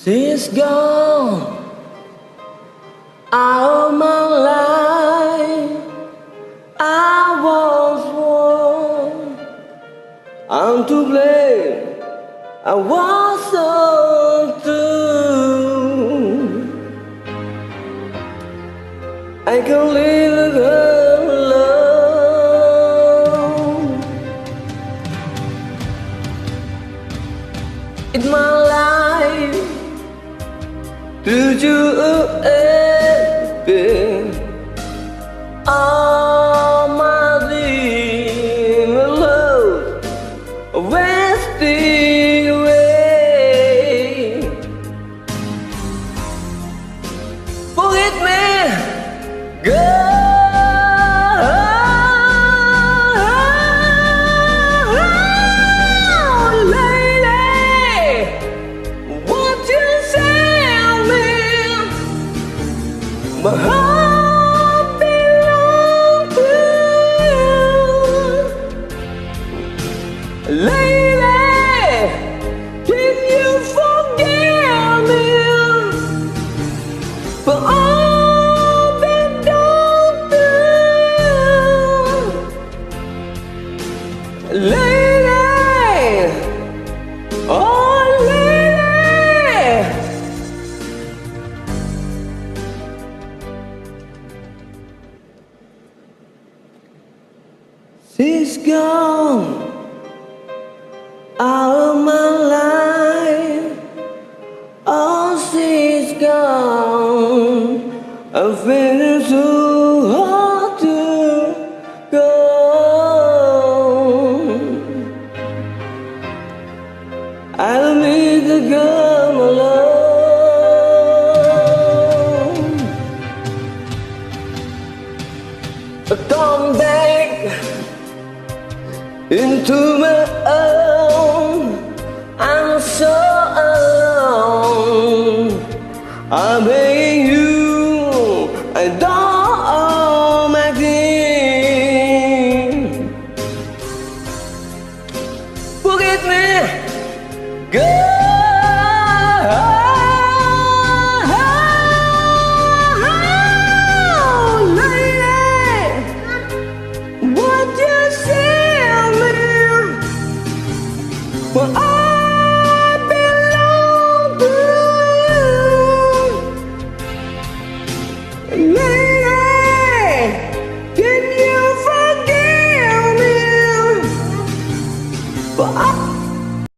She's gone out of my life. I was wrong. I'm to blame. I was so true. I can leave her alone. It's my life. Did you ever all my dream love wasting away? Forget me, girl. My heart belongs to you. Lady, can you forgive me for all that don't do? Lady, oh lady, she's gone out of my life. Oh, she's gone. I'm feeling so hard to go. I don't need to come alone. Come back into my own. I'm so alone. I'm begging you, I don't owe my king. Forgive me, girl. What you say, man? Well,